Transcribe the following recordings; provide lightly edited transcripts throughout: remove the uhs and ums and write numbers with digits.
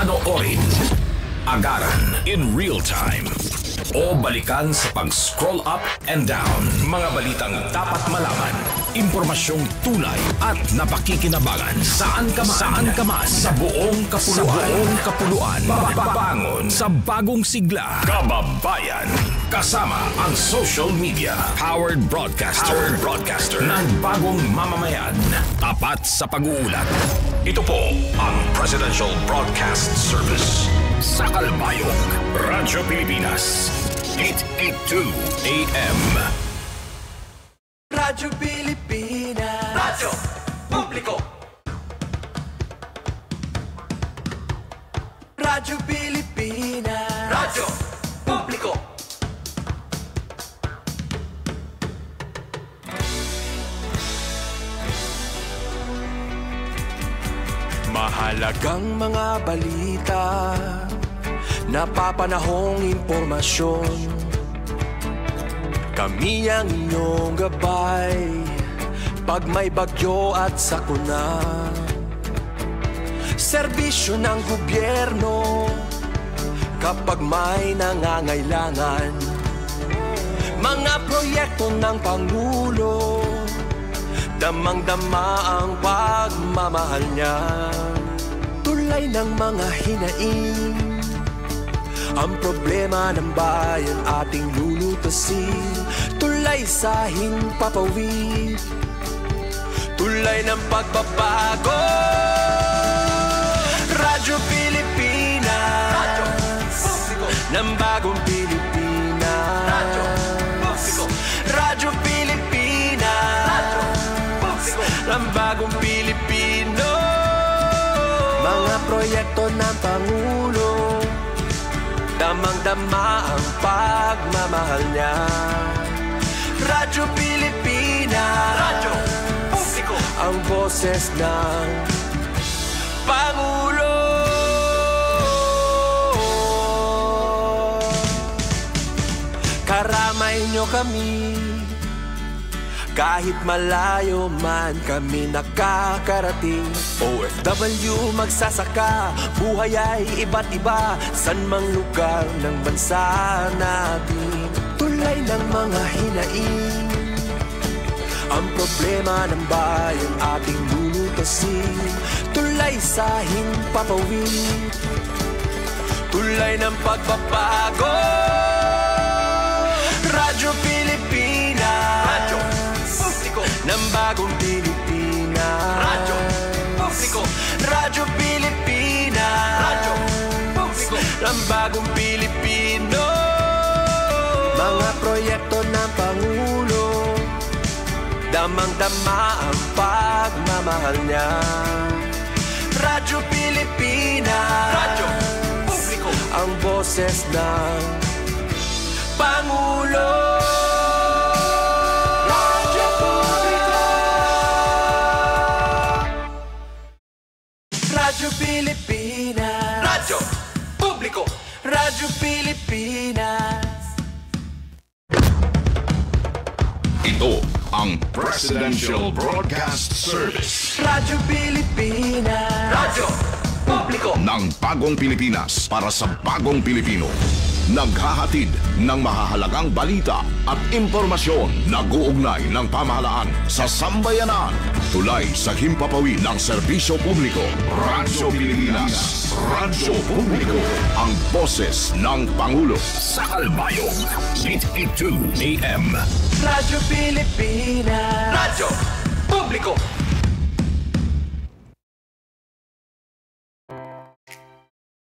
Panoorin, agaran in real time, o balikan sa pag-scroll up and down. Mga balitang dapat malaman, impormasyong tunay at napakikinabangan. Saan ka man, sa buong kapuluan. Babangon sa bagong sigla. Kababayan, kasama ang social media. Powered broadcaster ng bagong mamamayan. Tapat sa pag-uulat. Ito po ang Presidential Broadcast Service. Sa Kalbayog, Radyo Pilipinas, 882 AM. Radyo Pilipinas. Radyo Publiko. Radyo Pilipinas. Radyo Publiko. Mahalagang mga balita, napapanahong impormasyon. Kami ang inyong gabay pag may bagyo at sakuna. Serbisyo ng gobyerno kapag may nangangailangan. Mga proyekto ng Pangulo, damang-dama ang pagmamahal niya. Tulay ng mga hinaing, ang problema ng bayan ating lulutasin. Tulay sa himpapawid, tulay ng pagbabago. Radyo Pilipinas, Radyo Publiko ng bagong Pilipinas. Radyo Publiko, Radyo Pilipinas, Radyo Publiko ng bagong Pilipino. Mga proyekto ng Pangulo, damang-dama ang pagmamahal niya. Radyo Pilipinas, Radyo Publiko, ang boses ng Pangulo. Karamay niyo kami, kahit malayo man kami nakakarating. OFW magsasaka, buhay ay iba't iba, san mang lugar ng bansa natin. Tulay ng mga hinaing, ang problema ng bayan ating lulutasin. Tulay sa himpapawid, tulay ng pagbabago. Radyo Pilipinas, Radyo Publiko ng bagong Pilipinas. Radyo Publiko, Radyo Pilipinas, Radyo Publiko ng bagong Pilipino. Mga proyekto ng Pangulo, damang-dama ang pagmamahal niya. Radyo Pilipinas, Radyo Publiko, ang boses ng Pangulo. Radyo Publiko, Radyo Pilipinas, Radyo Publiko, Radyo Pilipinas. Ito ang Presidential Broadcast Service. Radyo Pilipinas, Radyo Publiko ng bagong Pilipinas para sa bagong Pilipino. Naghahatid ng mahahalagang balita at impormasyon na guugnay ng pamahalaan sa sambayanan. Tulay sa himpapawid ng serbisyo publiko. Radyo Pilipinas, Radyo Publiko, ang boses ng Pangulo. Sa Kalbayog, 882 AM. Radyo Pilipinas, Radyo Publiko.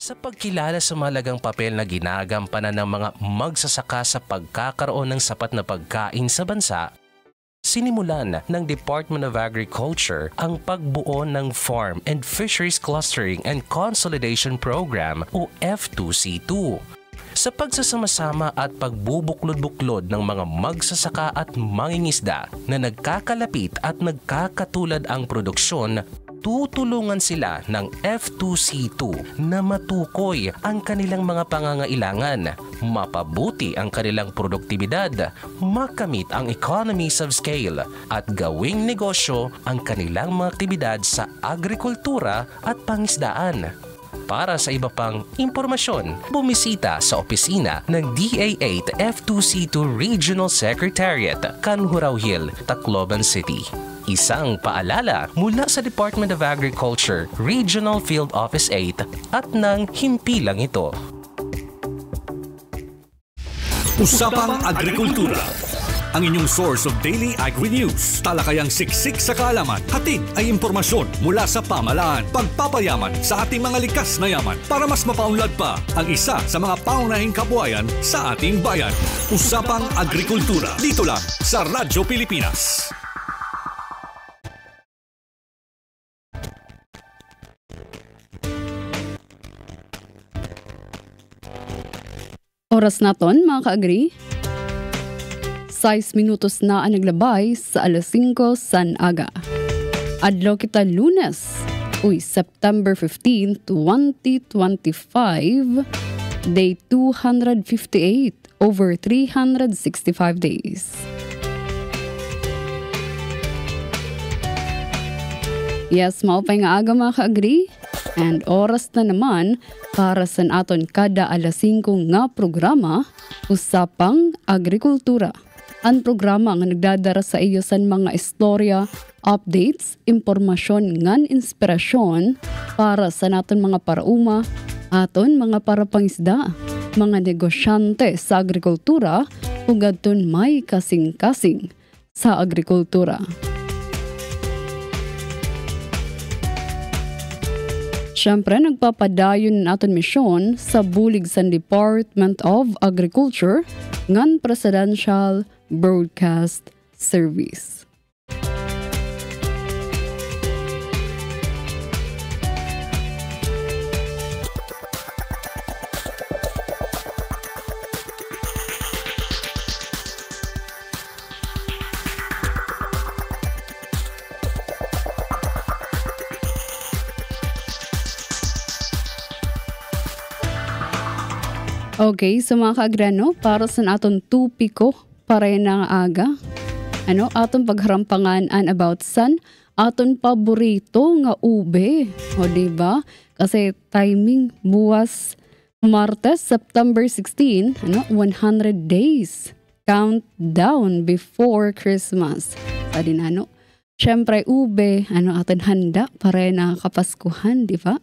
Sa pagkilala sa mahalagang papel na ginagampanan ng mga magsasaka sa pagkakaroon ng sapat na pagkain sa bansa, sinimulan ng Department of Agriculture ang pagbuo ng Farm and Fisheries Clustering and Consolidation Program o F2C2. Sa pagsasama-sama at pagbubuklod-buklod ng mga magsasaka at mangingisda na nagkakalapit at nagkakatulad ang produksyon, tutulungan sila ng F2C2 na matukoy ang kanilang mga pangangailangan, mapabuti ang kanilang produktibidad, makamit ang economies of scale, at gawing negosyo ang kanilang mga aktibidad sa agrikultura at pangisdaan. Para sa iba pang impormasyon, bumisita sa opisina ng DA8 F2C2 Regional Secretariat, Kanhurao Hill, Tacloban City. Isang paalala mula sa Department of Agriculture, Regional Field Office 8 at ng himpilang ito. Usapang Agrikultura, ang inyong source of daily agri-news. Talakayang siksik sa kaalaman, hatid ay impormasyon mula sa pamahalaan. Pagpapayaman sa ating mga likas na yaman para mas mapaunlad pa ang isa sa mga pangunahing kabuhayan sa ating bayan. Usapang Agrikultura, dito lang sa Radyo Pilipinas. Oras naton mga ka-agri. 6 minutos na ang naglabay sa alas 5 san aga. Adlaw kita Lunes, September 15, 2025, day 258 over 365 days. Yes, maupay nga aga mga ka-agri. And oras na naman para sa aton kada alas 5 nga programa, Usapang Agrikultura. Ang programa nga nagdadara sa iyo sa mga istorya, updates, impormasyon ngan inspirasyon para sa naton mga parauma, aton mga parapangisda, mga negosyante sa agrikultura, ug adton may kasing-kasing sa agrikultura. Siyempre, nagpapadayon naton misyon sa bulig sa Department of Agriculture ngan Presidential Broadcast Service. Okay, so mga kaagrano, para sa aton tupiko para na nga aga, aton pagharampangan about san aton paborito nga ube. O diba? Kasi timing buwas Martes, September 16, 100 days countdown before Christmas. Sa din syempre ube, aton handa para na kapaskuhan, diba?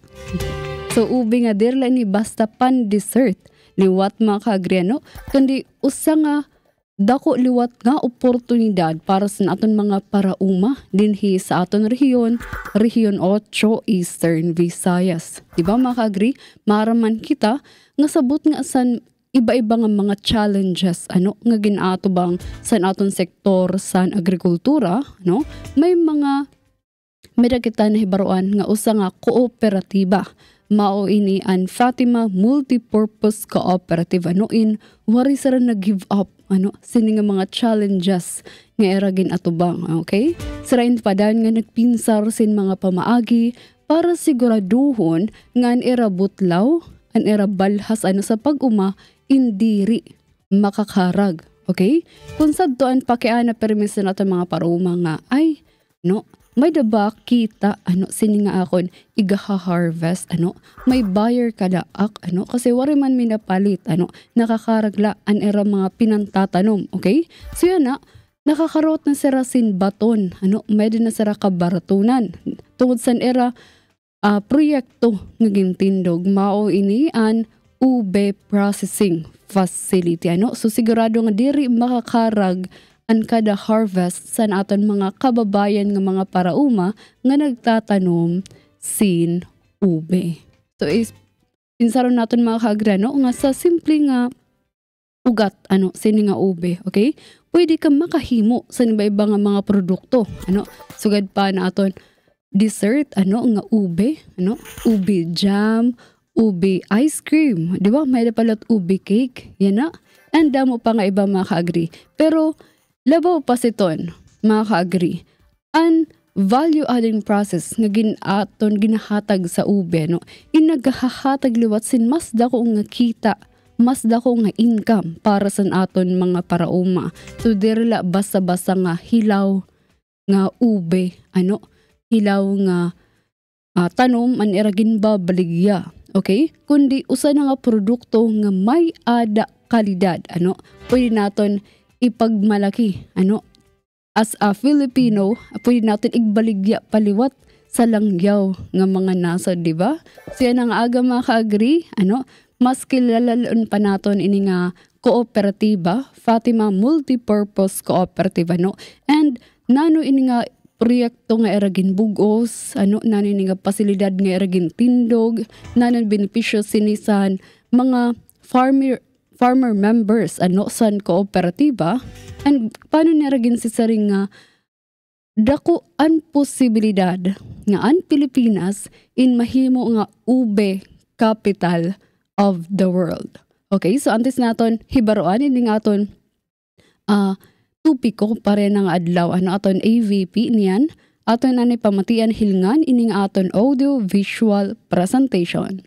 So ube nga dirla ni basta pan dessert. Liwat mga kaagriano, kundi usa nga dako liwat nga oportunidad para sa aton mga parauma dinhi sa aton rehiyon, Rehiyon 8 Eastern Visayas. Diba mga kaagri, maraman kita nga sabot nga san iba-iba nga mga challenges nga ginato bang sa aton sektor sa agrikultura, may mga kita na hibaruan nga usa nga kooperatiba. Mao ini an Fatima Multipurpose Cooperative wari sara nag-give up sini nga mga challenges nga eragin atubang, okay? Sarain padan nga nagpinsar sin mga pamaagi para siguraduhon nga an era butlaw, an era balhas sa pag-uma indiri makakarag, okay? Kung sadtoan pakiana permiso nato mga paruma nga ay may daba kita sini nga akon igaha-harvest may buyer kadaak kasi wari man minapalit nakakaragla an era mga pinantatanom, okay? So yan nakakarot na sira sin baton may din na sira kabaratunan tungod san era proyekto nga gintindog mao ini an ube processing facility so sigurado nga diri makakarag an kada harvest sa aton mga kababayan nga mga parauma nga nagtatanom sin ube. So insaron naton mga kaagrano nga sa simple nga ugat sini nga ube, okay? Pwede ka makahimo sa iba-iba nga mga produkto, sugad pa na aton dessert nga ube, ube jam, ube ice cream, di ba? May palat ube cake, yan na. And damo pa nga iba mga kaagri. Pero labaw pa siton, mga ka-agree, an value-adding process nga ginahatag sa ube, inagahatag liwat sin mas dako nga kita, mas dako nga income para sa aton mga parauma. So dirla basta-basta nga hilaw nga ube, hilaw nga tanom an eragin ba baligya. Okay? Kundi usa na nga produkto nga may ada kalidad. Pwede naton ipagmalaki. As a Filipino, pwede natin igbaligya paliwat sa langyaw nga mga nasod, di ba? Siya nang aga maka-agree, mas kilalaon pa naton ini nga kooperatiba, Fatima Multipurpose Cooperative, and nano ini nga proyekto nga eragin bugos, nano ini nga pasilidad nga eragin tindog, nano benepisyo sinisan mga farmer members, san kooperatiba, and paano niragin si saring nga dako an posibilidad nga an Pilipinas in mahimo nga ube capital of the world. Okay, so antes naton hibaroan ini nga aton tupiko pare ng adlaw aton AVP niyan aton nanay pamatian hilngan ini nga aton audio visual presentation.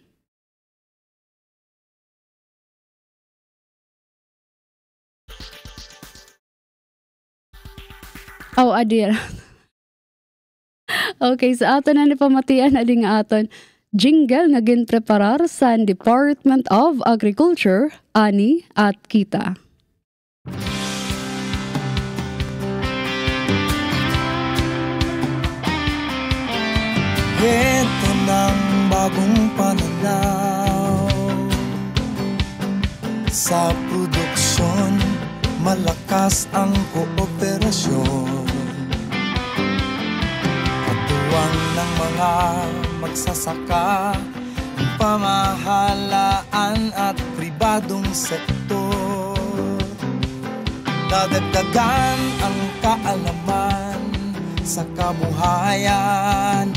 Adir. Okay, so aton nanay pamatian adi nga aton jingle nga ginpreparar sa Department of Agriculture ani at kita. Ito ng bagong pananaw sa produksyon, malakas ang kooperasyon. Katuwang ng mga magsasaka, pamahalaan at pribadong sektor. Dadagdagan ang kaalaman sa kabuhayan.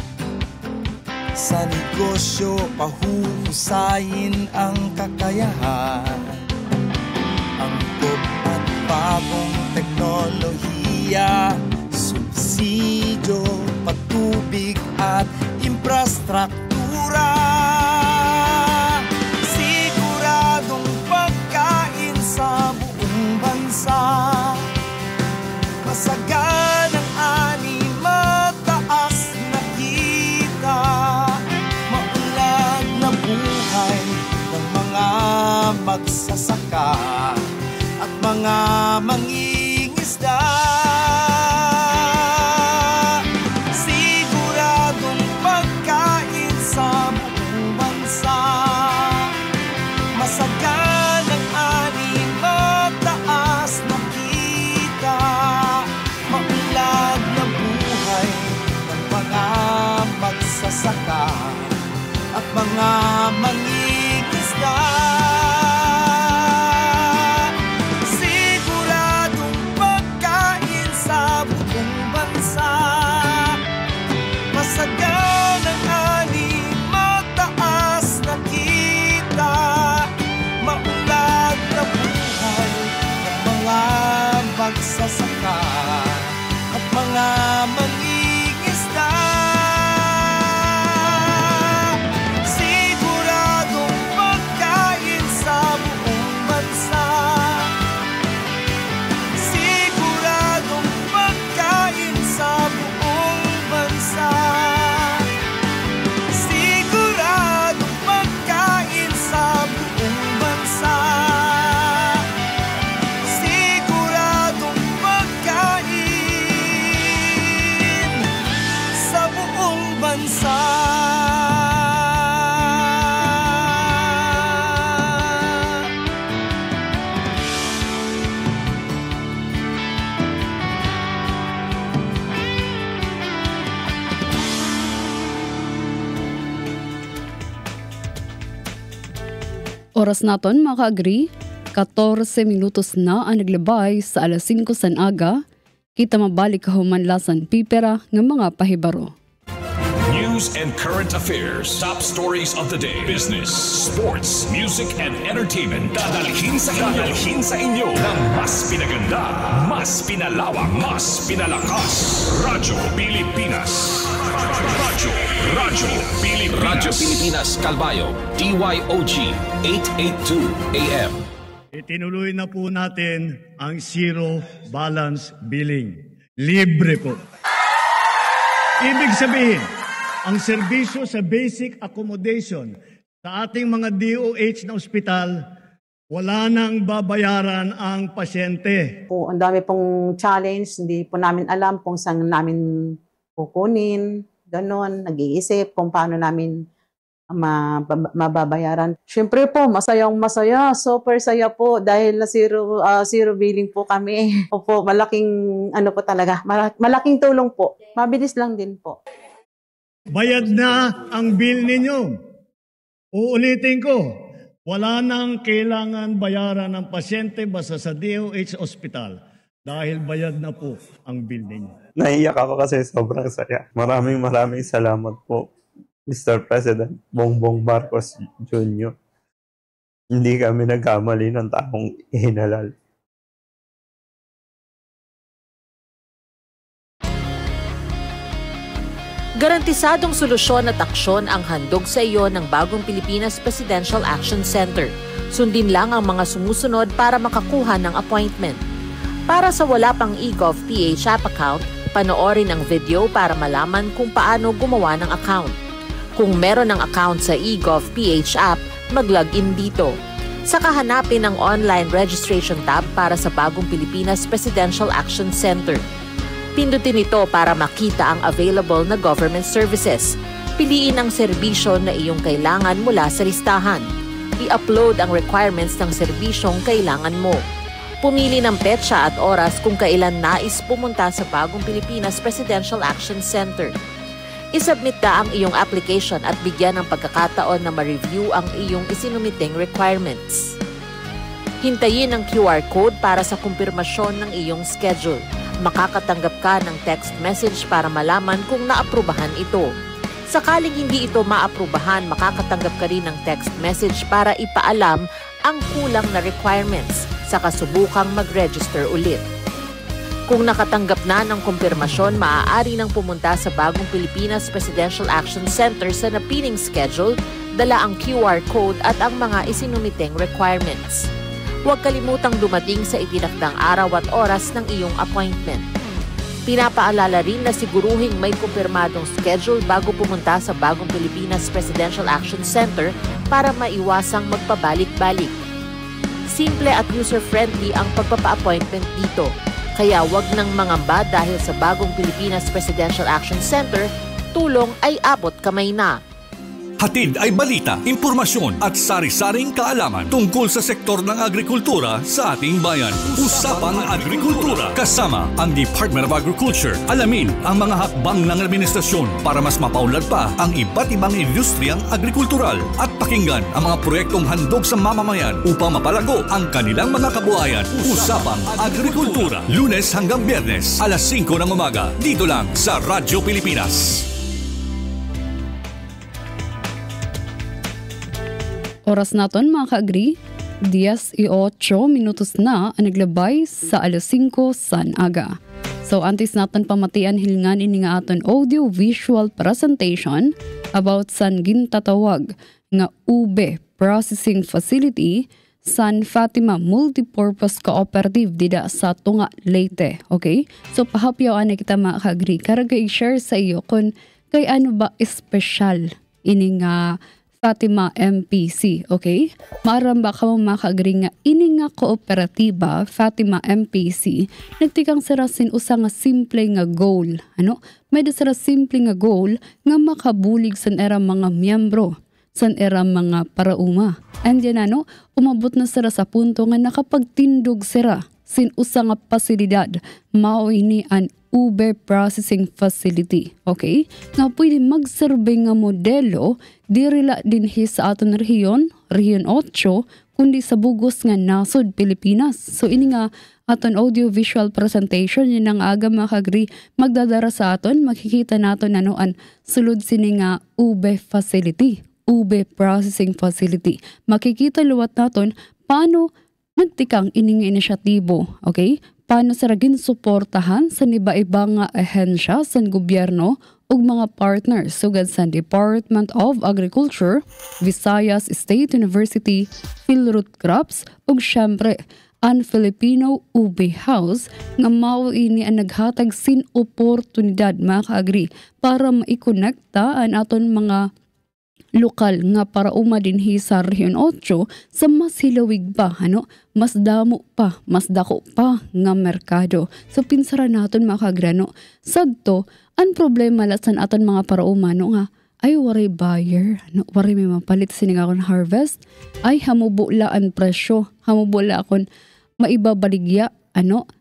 Sa negosyo, pahuhusayin ang kakayahan. Angkop at bagong teknolohiya, subsidyo, patubig at infrastruktura. Siguradong pagkain sa buong bansa. Masaganang ani, mataas na kita. Maunlad na buhay ng mga magsasaka at mga mangingisda. Siguradong pagkain sa buong bansa. Masaganang ani, mataas na kita. Maunlad na buhay ng mga magsasaka at mga mangingisda. Siguradong pagkain sa buong bansa. Masaganang ani, mataas na kita. Maunlad na buhay ng mga magsasaka at mga mangingisda. Siguradong pagkain sa buong bansa. Siguradong pagkain sa buong bansa. Siguradong pagkain sa buong bansa. Siguradong pagkain sa buong bansa. Oras naton maka-agree, 14 minutos na ang naglabay sa alas 5 san aga, kita mabalik kahumanlasan pipera ng mga pahibaro. News and current affairs. Top stories of the day. Business, sports, music, and entertainment. Dadalhin sa inyo ng mas pinaganda, mas pinalawak, mas pinalakas. Radyo Pilipinas. Radyo Pilipinas. Radyo Pilipinas, Calbayo, DYOG, 882 AM. Itinuloy na po natin ang zero balance billing. Libre po. Ibig sabihin, ang serbisyo sa basic accommodation Sa ating mga DOH na ospital, wala nang babayaran ang pasyente. Ang dami pong challenge, hindi po namin alam kung saan namin kukunin, ganon, nag-iisip kung paano namin mababayaran. Siyempre po, masayang masaya, super saya po dahil na zero billing po kami. Opo, malaking ano po talaga, malaking tulong po. Mabilis lang din po. Bayad na ang bill ninyo. Uulitin ko, wala nang kailangan bayaran ng pasyente basta sa DOH Hospital dahil bayad na po ang bill ninyo. Naiyak ako kasi sobrang saya. Maraming salamat po, Mr. President Bongbong Marcos Jr. Hindi kami nagkamali ng taong ihinalal. Garantisadong solusyon at aksyon ang handog sa iyo ng Bagong Pilipinas Presidential Action Center. Sundin lang ang mga sumusunod para makakuha ng appointment. Para sa wala pang eGov.ph app account, panoorin ang video para malaman kung paano gumawa ng account. Kung meron ng account sa eGov.ph app, mag-login dito. Saka hanapin ang online registration tab para sa Bagong Pilipinas Presidential Action Center. Pindutin ito para makita ang available na government services. Piliin ang serbisyo na iyong kailangan mula sa listahan. I-upload ang requirements ng serbisyong kailangan mo. Pumili ng petsa at oras kung kailan nais pumunta sa Bagong Pilipinas Presidential Action Center. I-submit na ang iyong application at bigyan ng pagkakataon na ma-review ang iyong isinumiting requirements. Hintayin ang QR code para sa kumpirmasyon ng iyong schedule. Makakatanggap ka ng text message para malaman kung naaprubahan ito. Sakaling hindi ito maaprubahan, makakatanggap ka rin ng text message para ipaalam ang kulang na requirements sa kasubukang mag-register ulit. Kung nakatanggap na ng kumpirmasyon, maaari nang pumunta sa Bagong Pilipinas Presidential Action Center sa napiling schedule, dala ang QR code at ang mga isinumiteng requirements. Huwag kalimutang dumating sa itinakdang araw at oras ng iyong appointment. Pinapaalala rin na siguruhing may kumpirmadong schedule bago pumunta sa Bagong Pilipinas Presidential Action Center para maiwasang magpabalik-balik. Simple at user-friendly ang pagpapa-appointment dito. Kaya wag nang mangamba dahil sa Bagong Pilipinas Presidential Action Center, tulong ay abot kamay na. Hatid ay balita, impormasyon at sari-saring kaalaman tungkol sa sektor ng agrikultura sa ating bayan. Usapang Agrikultura kasama ang Department of Agriculture. Alamin ang mga hakbang ng administrasyon para mas mapaunlad pa ang iba't ibang industriyang agrikultural at pakinggan ang mga proyektong handog sa mamamayan upang mapalago ang kanilang mga kabuhayan. Usapang Agrikultura, Lunes hanggang Biyernes, alas 5 ng umaga, dito lang sa Radyo Pilipinas. Oras naton mga ka-agri, 10:08 minutos na ang naglabay sa alas 5 san aga. So antes naton pamatian hilingan ini nga aton audio visual presentation about san gintatawag nga ube processing facility San Fatima Multipurpose Cooperative dida sa Tunga, Leyte. Okay? So pahapyawan na kita mga ka-agri. Karaga i-share sa iyo kung kay ano ba espesyal ini nga Fatima MPC, okay? Maaramba ka mo makaagri nga ini nga kooperatiba Fatima MPC nagtikang sarasin usa nga simple nga goal. Ano? May sara simple nga goal nga makabulig san era mga miyembro, san era mga parauma. And yan ano, umabot na sara sa punto nga nakapagtindog sira sin usa nga pasilidad mao ini an ube processing facility. Okay? Nga pwede mag-survey nga modelo dirila dinhi sa aton rehiyon, Rehiyon 8, kundi sa bugos nga nasod Pilipinas. So ini nga aton audio visual presentation yun ang aga makagri magdadara sa aton, makikita naton anoan sulod sini nga ube facility, ube processing facility. Makikita luwat naton paano nagtikang ining inisyatibo, okay? Paano sa ragin suportahan sa iba-iba nga ahensya sa gobyerno ug mga partners sugad sa Department of Agriculture, Visayas State University, Philroot Crops ug syempre ang Filipino Ube House nga mao ini ang naghatag sin oportunidad mga ka-agri para maikonekta ang aton mga lokal nga para umadinhi sa Rehiyon 8 sa mas hilawig pa, mas damo pa, mas dako pa nga merkado. So pinsara naton mga kagrano, sadto ang problema lasan aton mga paraumano nga ay waray buyer, waray may mapalit sini nga akong harvest, ay hamubula ang presyo, hamubula akon maibabaligya,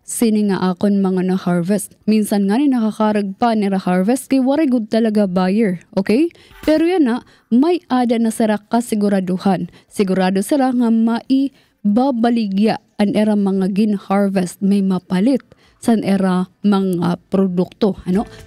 sini nga akon mga na-harvest. Minsan nga ni nakakarag pa ni harvest kay waray good talaga buyer, okay? Pero yan may ada na sira kasiguraduhan. Sigurado sila nga maibabaligya ang era mga gin-harvest may mapalit san era mga produkto.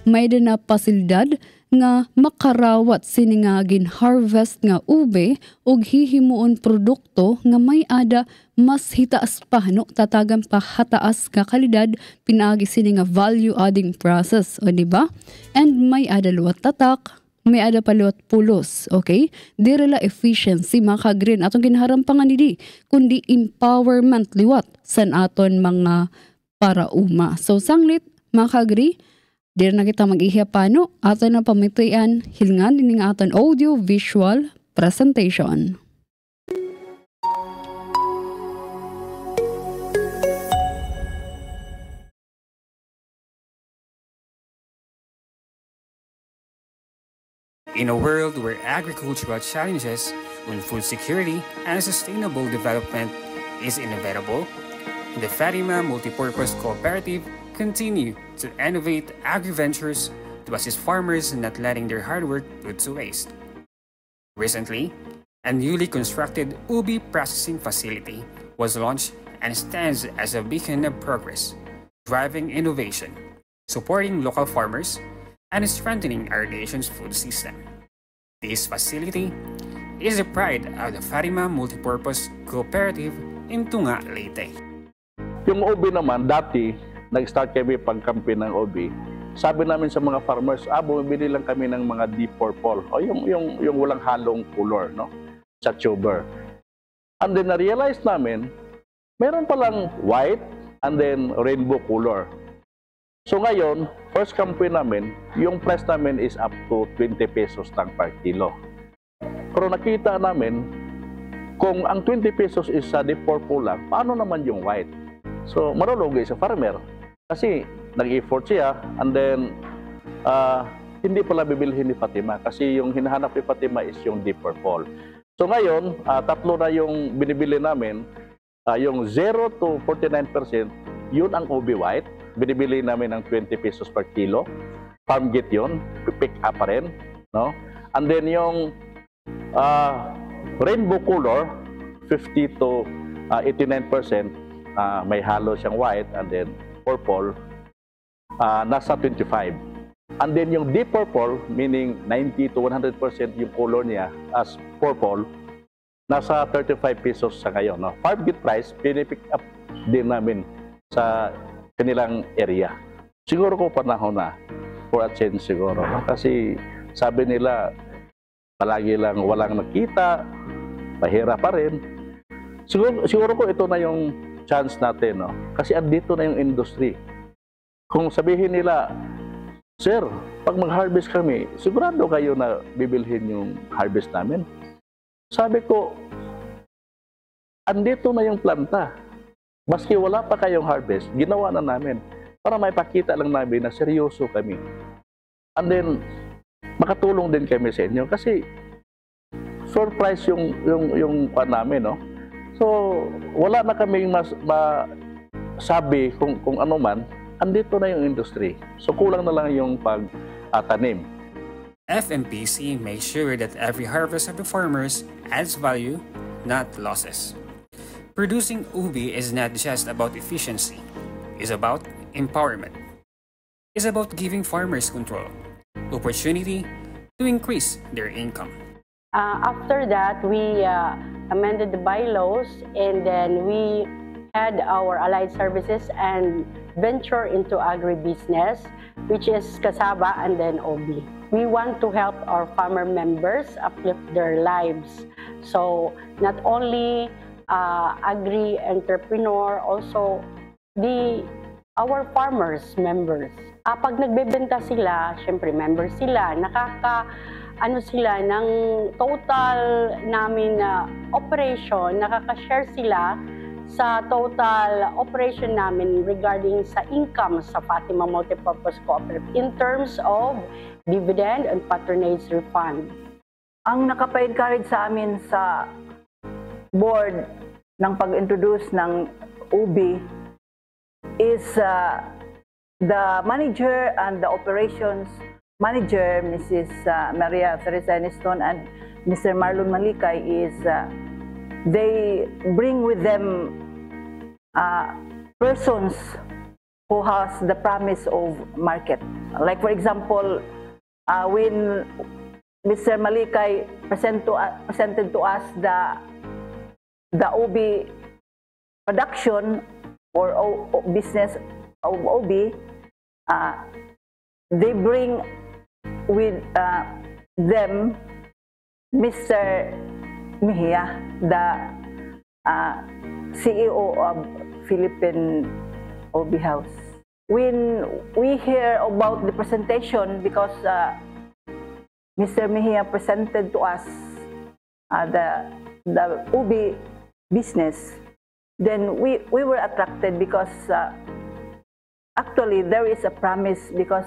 May din na pasilidad nga makarawat sini nga gin-harvest nga ube ug hihimuon produkto nga may ada mas hitaas pa, tatagan pa hataas nga kalidad pinaagi sini nga value adding process, o diba? And may ada luwat tatak, may ada pa luwat pulos, okay? Direla efficiency mga ka-green atong ginaharampangan nidi, kundi empowerment liwat san aton mga parauma. So sanglit mga ka-green, diri na kita mag-ihya paano aton na pamitayan hilingan din nga aton audio visual presentation. In a world where agricultural challenges on food security and sustainable development is inevitable, the Fatima Multipurpose Cooperative continue to innovate agri-ventures to assist farmers in not letting their hard work go to waste. Recently, a newly constructed ubi processing facility was launched and stands as a beacon of progress, driving innovation, supporting local farmers, and strengthening our nation's food system. This facility is the pride of the Fatima Multipurpose Cooperative in Tunga, Leyte. Yung OB naman, dati, nag-start kami pagkampi ng OB. Sabi namin sa mga farmers, bumibili lang kami ng mga deep purple, o yung walang halong color, sa tuber. And then na-realize namin, meron palang white and then rainbow color. So ngayon, first campaign namin, yung price namin is up to 20 pesos lang per kilo. Pero nakita namin, kung ang 20 pesos is sa deep purple lang, paano naman yung white? So marulugi sa farmer. Kasi nag-effort siya, and then hindi pala bibilhin ni Fatima. Kasi yung hinahanap ni Fatima is yung deep purple. So ngayon, tatlo na yung binibili namin, yung 0 to 49%, yun ang OB white. Binibili namin ng 20 pesos per kilo. Farm gate yun, pick up pa rin. And then yung rainbow color, 50 to 89%, may halo siyang white, and then purple, nasa 25. And then yung deep purple, meaning 90 to 100% yung color niya as purple, nasa 35 pesos sa ngayon. Farm gate price, pinipick up din namin sa kanilang area. Siguro ko panahon na for a change siguro. Kasi sabi nila, palagi lang walang nakita, mahirap pa rin. Siguro ko ito na yung chance natin. Kasi andito na yung industry. Kung sabihin nila, sir, pag mag-harvest kami, sigurado kayo na bibilhin yung harvest namin. Sabi ko, andito na yung planta. Maski wala pa kayong harvest, ginawa na namin para maipakita lang namin na seryoso kami. And then, makatulong din kami sa inyo kasi surprise yung namin, So, wala na kaming masabi kung ano man, andito na yung industry. So, kulang na lang yung pagtanim. FMPC makes sure that every harvest of the farmers adds value, not losses. Producing ubi is not just about efficiency, it's about empowerment. It's about giving farmers control, opportunity to increase their income. After that, we amended the bylaws, and then we had our allied services and venture into agribusiness, which is Kasaba and then OB. We want to help our farmer members uplift their lives. So not only agri-entrepreneur, also our farmers members. Pag nagbebenta sila, syempre members sila, ano sila ng total namin na operation, nakaka-share sila sa total operation namin regarding sa income sa Fatima Multipurpose Cooperative in terms of dividend and patronage refund. Ang nakapa-encourage sa amin sa board ng pag-introduce ng UBI is the manager and the operations manager, Mrs. Maria Teresa Aniston and Mr. Marlon Malikay, is they bring with them persons who has the promise of market. Like for example, when Mr. Malikay presented to us the OB production or business of OB, they bring with them Mr. Mejia, the CEO of Philippine OB House. When we hear about the presentation, because Mr. Mejia presented to us the OB business, then we were attracted because actually there is a promise, because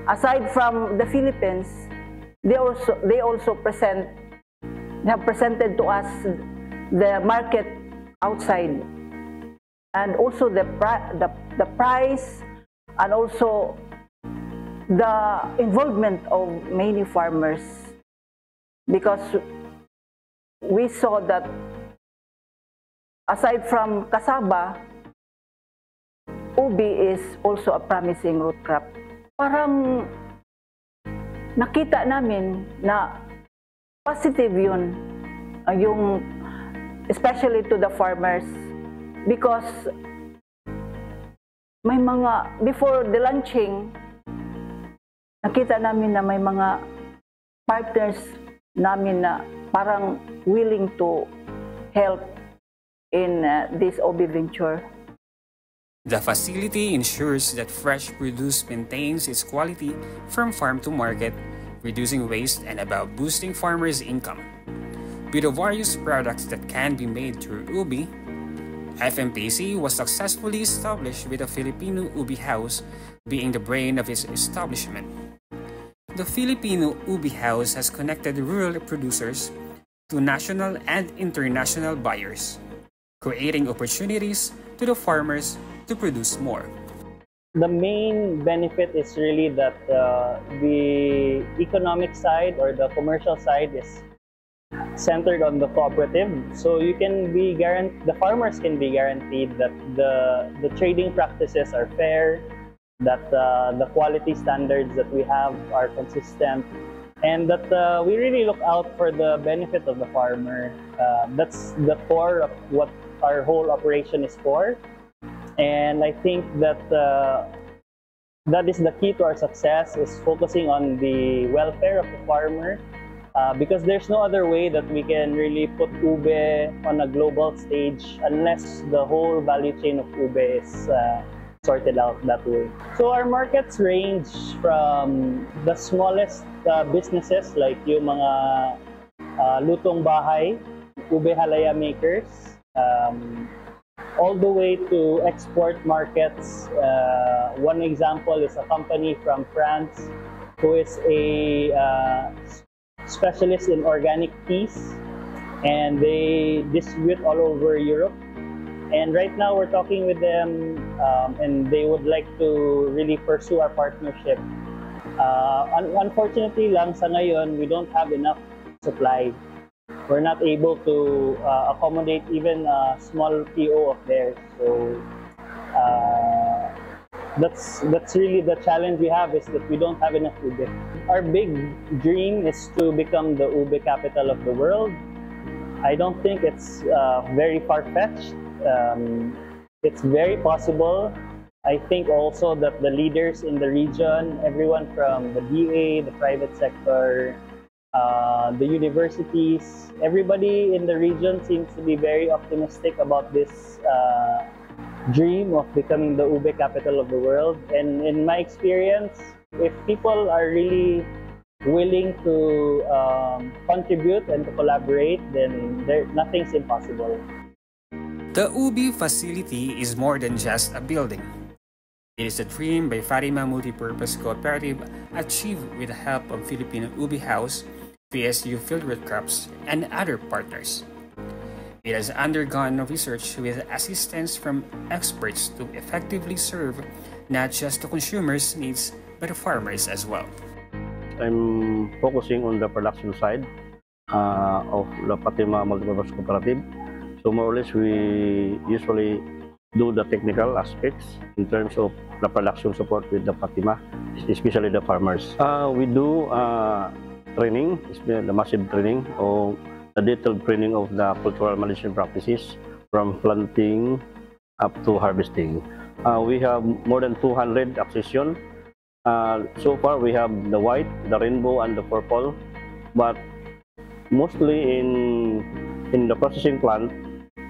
aside from the Philippines, they also have presented to us the market outside, and also the price, and also the involvement of many farmers, because we saw that aside from cassava, ubi is also a promising root crop. Parang nakita namin na positive yun, yung especially to the farmers, because may mga, before the launching, nakita namin na may mga partners namin na parang willing to help in this OB venture. The facility ensures that fresh produce maintains its quality from farm to market, reducing waste and about boosting farmers' income. With the various products that can be made through UBI, FMPC was successfully established with the Filipino UBI House being the brain of its establishment. The Filipino UBI House has connected rural producers to national and international buyers, creating opportunities to the farmers to produce more. The main benefit is really that the economic side or the commercial side is centered on the cooperative, so you can be the farmers can be guaranteed that the trading practices are fair, that the quality standards that we have are consistent, and that we really look out for the benefit of the farmer. That's the core of what our whole operation is for, and I think that that is the key to our success, is focusing on the welfare of the farmer. Because there's no other way that we can really put ube on a global stage unless the whole value chain of ube is sorted out that way. So our markets range from the smallest businesses like yung mga lutong bahay, ube halaya makers, all the way to export markets. One example is a company from France who is a specialist in organic teas, and they distribute all over Europe. And right now we're talking with them, and they would like to really pursue our partnership. Unfortunately lang sa ngayon, we don't have enough supply. We're not able to accommodate even a small PO of theirs. So that's really the challenge we have, is that we don't have enough ube. Our big dream is to become the ube capital of the world. I don't think it's very far-fetched. It's very possible. I think also that the leaders in the region, everyone from the DA, the private sector, the universities, everybody in the region seems to be very optimistic about this dream of becoming the ube capital of the world. And in my experience, if people are really willing to contribute and to collaborate, then nothing's impossible. The UBI facility is more than just a building. It is a dream by Fatima Multipurpose Cooperative achieved with the help of Filipino UBI House, PSU Fieldwork Crops, and other partners. It has undergone research with assistance from experts to effectively serve not just the consumers' needs, but the farmers as well. I'm focusing on the production side of the Fatima Multipurpose Cooperative. So more or less, we usually do the technical aspects in terms of the production support with the Fatima, especially the farmers. We do training, the massive training, or the detailed training of the cultural management practices from planting up to harvesting. We have more than 200 accession. So far, we have the white, the rainbow, and the purple. But mostly in the processing plant,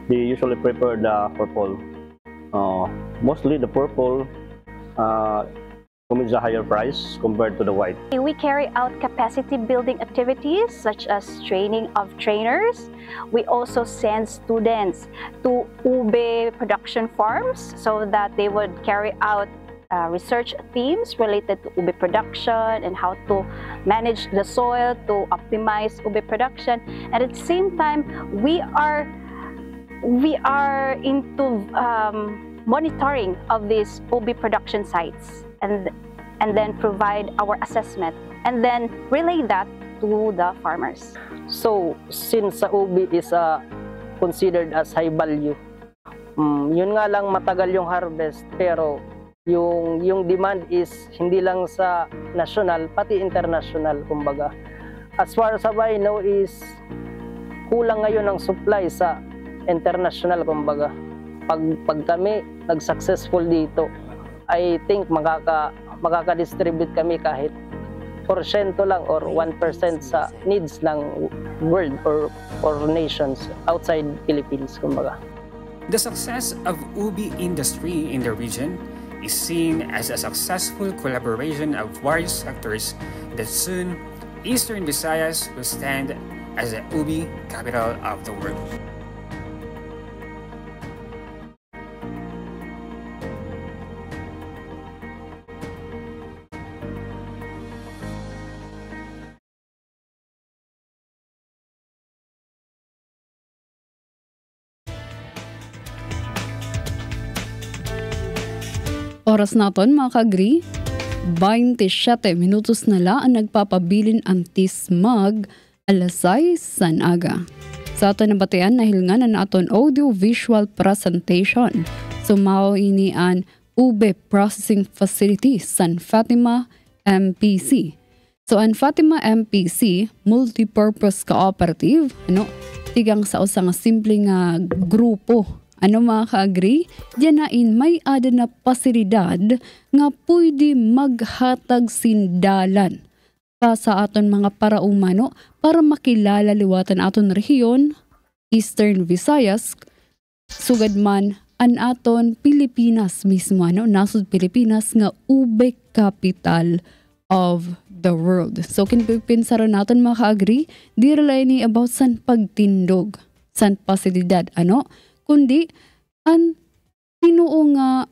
they usually prepare the purple. Mostly the purple commands a higher price compared to the white. We carry out capacity building activities such as training of trainers. We also send students to ube production farms so that they would carry out research themes related to ube production and how to manage the soil to optimize ube production. And at the same time, we are into monitoring of these ube production sites and then provide our assessment and then relay that to the farmers. So since sa ube is considered as high value, yun nga lang matagal yung harvest, pero yung demand is hindi lang sa national pati international, kumbaga. As far as I know is kulang ngayon ang supply sa international, kumbaga. Pag kami nag-successful dito, I think makaka-distribute kami kahit porsyento lang or 1% sa needs ng world or nations outside Philippines, kumbaga. The success of ubi industry in the region is seen as a successful collaboration of various sectors that soon Eastern Visayas will stand as the ubi capital of the world. Oras naton mga ka-agree, 27 minutos na lang ang nagpapabilin ang tismag alasay san aga. Sa aton nabatian nahil nga na naton audio-visual presentation. Sumao ini an ube processing facility San Fatima MPC. So an Fatima MPC, multipurpose cooperative, tigang sa usa nga simple nga grupo. Mga ka-agree? Diyan may ada na pasilidad nga pwede maghatag sindalan pa sa aton mga paraumano para makilala liwatan aton rehiyon, Eastern Visayas, sugad man an aton Pilipinas mismo, nasud Pilipinas nga ube capital of the world. So kinpipinsaran natin mga ka-agree, di relay ni about san pagtindog, san pasilidad, kundi ang tinuo nga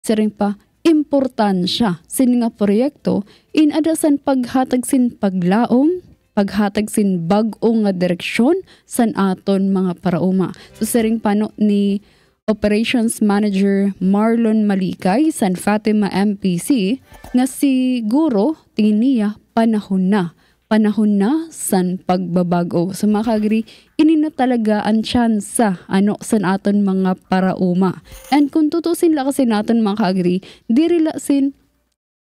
siring pa importansya sin nga proyekto in adasan paghatag sin paglaom, paghatag sin bag-o nga direksyon san aton mga parauma. So siring pano ni Operations Manager Marlon Malikay San Fatima MPC nga siguro tingin niya panahon na san pagbabago. So mga ka-agree, ini na talaga ang tsansa san aton mga parauma. And kung tutusin lang kasi natin mga ka-agree, dirila sin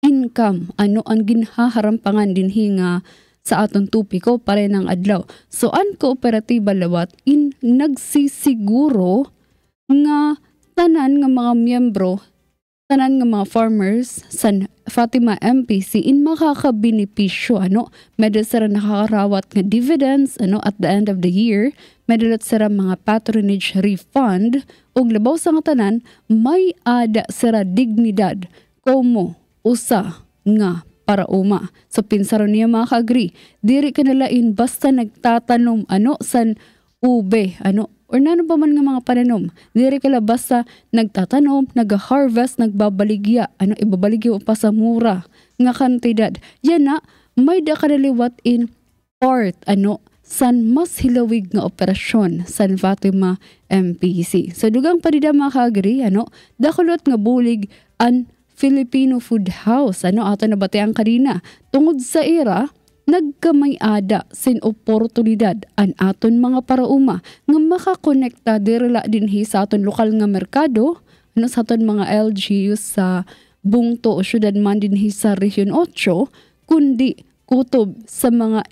income, ang ginhaharampangan din hinga sa aton tupiko pare ng adlaw. So ang kooperatiba lawat nagsisiguro nga tanan nga mga miyembro, tanan nga mga farmers sa Fatima MPC in makakabenepisyo medyo sira nakakarawat nga dividends at the end of the year, medyo sira mga patronage refund ug labaw sa nga tanan may ada sira dignidad como usa nga parauma. So pinsaro niya mga ka-agree, diri ka nalain basta nagtatanom san ube, or nano pa man nga mga pananom, diri ka la basta nagtatanom, nag-harvest, nagbabaligya, ibabaligya pa sa mura nga kantidad. Yan na, may da ka naliwat in part, san mas hilawig nga operasyon San Fatima MPC. So dugang padida mga ka-agree, dakulot nga bulig an Filipino Food House, ato na bateang kanina, tungod sa era, nagkamay-ada sin oportunidad an aton mga parauma nga makakonekta dirila dinhi sa aton lokal nga merkado, sa aton mga LGUs sa bungto o syudad man dinhi sa Region 8, kundi kutob sa mga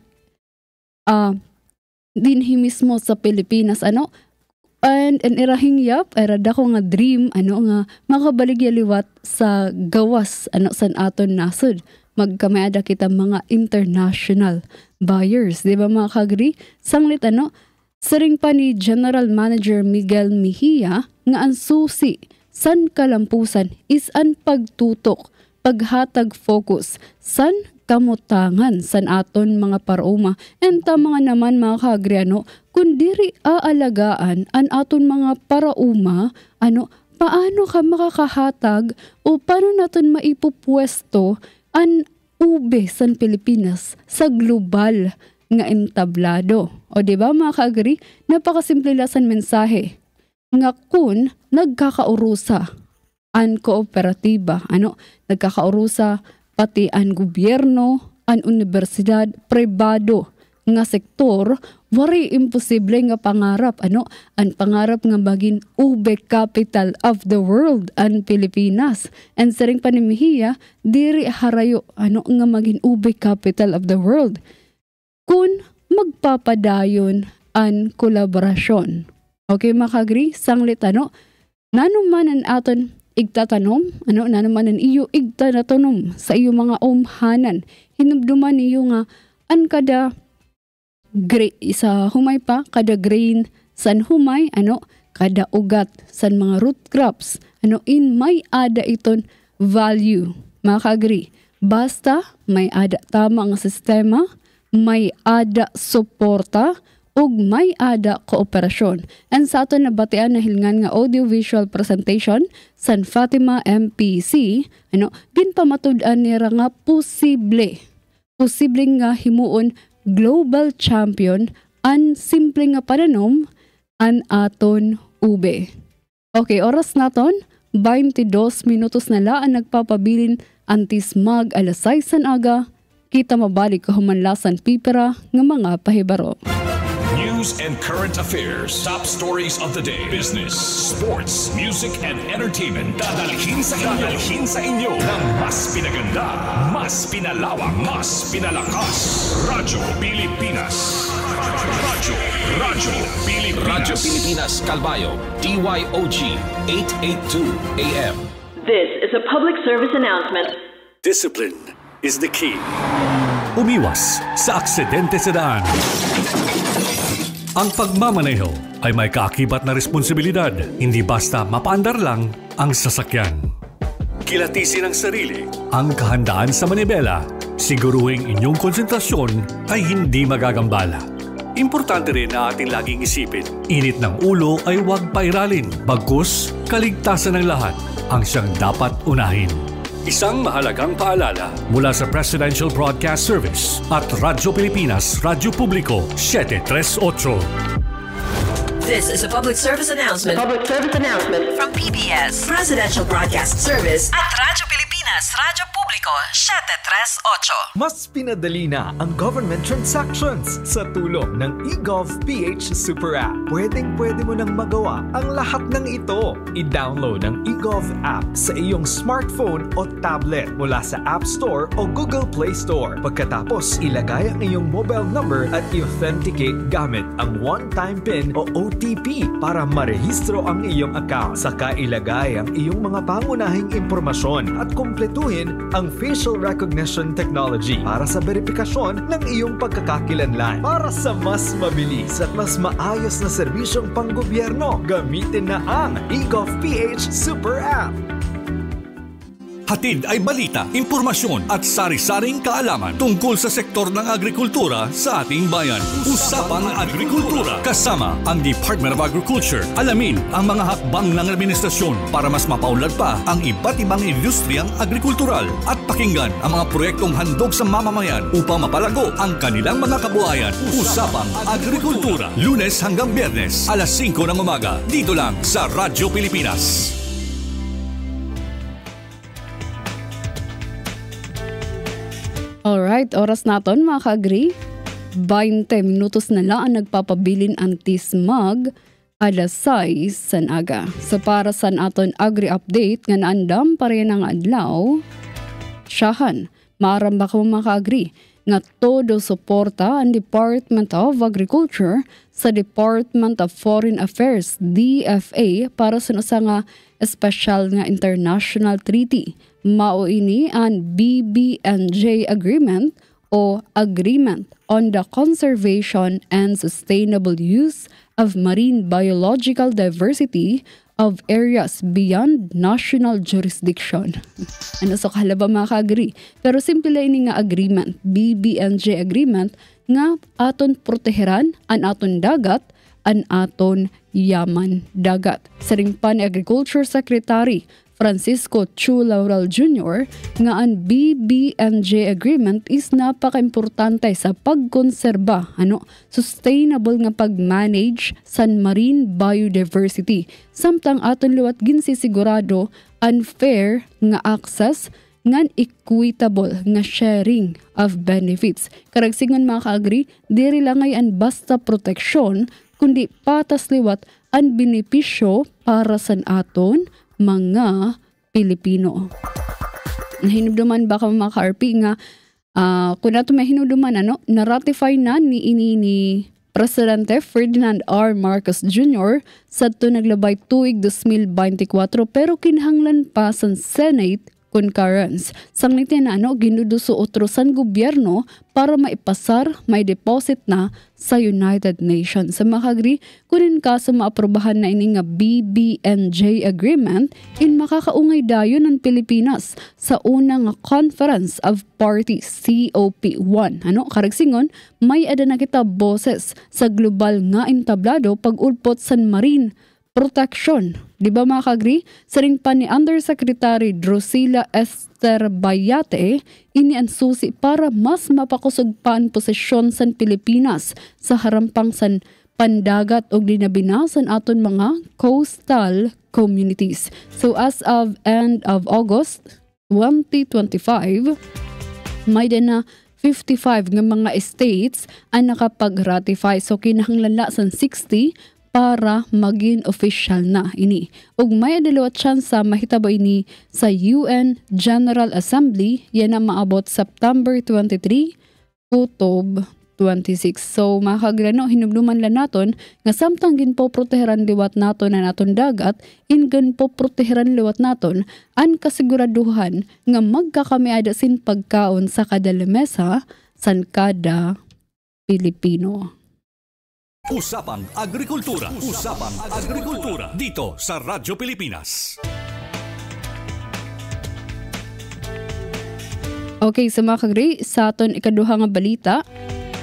dinhi mismo sa Pilipinas, and irahing erada ko nga dream, nga makabaligya liwat sa gawas, san aton nasod. Magkamayada kita mga international buyers. Di ba mga ka-agree? Sanglit saring pa ni General Manager Miguel Mejia nga ang susi san kalampusan is an pagtutok, paghatag focus, san kamutangan san aton mga parauma. And mga naman mga ka-agree, kung diri aalagaan an aton mga parauma, paano ka makakahatag o paano natin maipupwesto an ube san Pilipinas sa global nga entablado. O diba mga ka-agree? Napakasimple lang san mensahe nga kun nagkakaurusa an kooperatiba, nagkakaurusa pati an gobyerno, an universidad, pribado nga sektor, wari imposible nga pangarap, an pangarap nga maging ube capital of the world an Pilipinas. And saring panimihiya, diri harayo, nga maging ube capital of the world. Kung magpapadayon an kolaborasyon. Okay, makagri, sanglit, nanuman an aton igtatanom, nanuman an iyo igtatanom sa iyo mga umhanan. Hinumduman niyo nga, an kada sa humay pa, kada grain san humay, kada ugat san mga root crops, in may ada iton value, mga ka-agree. Basta may ada tama ang sistema, may ada suporta, ug may ada kooperasyon. And sa aton nabatean na hilngan nga audiovisual presentation San Fatima MPC, ginpamatud-an nira nga posible nga himuon global champion an simple nga pananom an aton ube. Okay, oras naton 22 minutos na laan nagpapabilin antis mag alas 6 an aga. Kita mabalik kahumanlasan pipera nga mga pahibaro. News and current affairs, top stories of the day, business, sports, music, and entertainment. Dadalhin sa inyo ng mas pinaganda, mas pinalawak, mas pinalakas. Radyo Pilipinas. Radyo Pilipinas Calbayo, DYOG 882 AM. This is a public service announcement. Discipline is the key. Umiwas sa aksidente sa daan. Ang pagmamaneho ay may kaakibat na responsibilidad, hindi basta mapaandar lang ang sasakyan. Kilatisin ang sarili, ang kahandaan sa manibela, siguruhing inyong konsentrasyon ay hindi magagambala. Importante rin na ating laging isipin, init ng ulo ay huwag pairalin, bagkus kaligtasan ng lahat ang siyang dapat unahin. Isang mahalagang paalala mula sa Presidential Broadcast Service at Radyo Pilipinas, Radyo Publiko 738. This is a public service announcement. From PBS, Presidential Broadcast Service at Radyo Pilipinas, Radyo Publiko 738. Mas pinadali na ang government transactions sa tulong ng eGovPH Super App. Pwedeng-pwede mo nang magawa ang lahat ng ito. I-download ang eGov app sa iyong smartphone o tablet mula sa App Store o Google Play Store. Pagkatapos, ilagay ang iyong mobile number at i-authenticate gamit ang one-time PIN o OTP para marehistro ang iyong account. Saka ilagay ang iyong mga pangunahing impormasyon at kumpletuhin ang facial recognition technology para sa verifikasyon ng iyong pagkakakilanlan. Para sa mas mabilis at mas maayos na serbisyong panggobyerno, gamitin na ang eGovPH Super App. Hatid ay balita, impormasyon at sari-saring kaalaman tungkol sa sektor ng agrikultura sa ating bayan. Usapang Agrikultura kasama ang Department of Agriculture. Alamin ang mga hakbang ng administrasyon para mas mapaunlad pa ang iba't ibang industriyang agrikultural at pakinggan ang mga proyektong handog sa mamamayan upang mapalago ang kanilang mga kabuhayan. Usapang Agrikultura, Lunes hanggang Biyernes, alas 5 ng umaga, dito lang sa Radyo Pilipinas. Alright, oras naton mga ka-agree. 20 minutos na lang ang nagpapabilin ang tismag alas 6 san aga. So para sa aton agri update nga naandam pa rin ang adlaw, siyahan, maaramba ka mga ka-agree nga todo suporta ang Department of Agriculture sa Department of Foreign Affairs, DFA, para sa nga special nga international treaty. Mao ini ang BBNJ Agreement o Agreement on the Conservation and Sustainable Use of Marine Biological Diversity of Areas Beyond National Jurisdiction. Ano so kalaba mga ka-agree? Pero simple lang ini nga agreement, BBNJ Agreement, nga aton proteheran ang aton dagat, ang aton yaman dagat. Saring pa ni Agriculture Secretary Francisco Chu Laurel Jr. nga ang BBNJ Agreement is napaka-importante sa pagkonserba, sustainable nga pag-manage sa marine biodiversity. Samtang aton liwat ginsisigurado unfair nga access ngan equitable nga sharing of benefits. Karagsingan mga ka-agree, diri lang ay ang basta proteksyon, kundi patas liwat ang benepisyo para sa aton mga Pilipino. Nahinumduman ba ka mga ka-RP nga kung nato may hinumduman na-ratify na ni Presidente Ferdinand R. Marcos Jr. sa ito naglabay tuig 2024 pero kinahanglan pa sa Senate concurrence. Sanglitin na ginuduso utrosan gobyerno para maipasar, may deposit na sa United Nations. Sa makagri, kunin ka sa maaprobahan na ini nga BBNJ Agreement in makakaungay dayon ng Pilipinas sa unang Conference of Parties COP1. Karagsingon, may ada na kita boses sa global nga entablado pag-ulpot sa marine protection. Di ba mga ka-agree? Saring pa ni Undersecretary Drusilla Esther Bayate, ini ang susi para mas mapakusog pa ang posisyon sa Pilipinas sa harampang san pandagat o dinabinasan aton mga coastal communities. So as of end of August 2025, may din na 55 nga mga states ang nakapag-ratify. So kinahanglan sa 60 para maging official na ini. Ug may adalawat tsansa mahitabo ini sa UN General Assembly, yan ang maabot September 23, October 26. So makagrano, hinumduman lang naton nga samtang ginpoproteheran liwat naton na naton dagat, ingan po proteheran liwat naton ang kasiguraduhan nga magkakamiada sin pagkaon sa kada lamesa san kada Pilipino. Usapang Agrikultura. Usapang Agrikultura. Dito sa Radyo Pilipinas. Okay, sa mga kagri, sa aton ikaduha nga balita,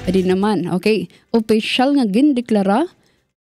adi naman, okay, official nga gindeklara,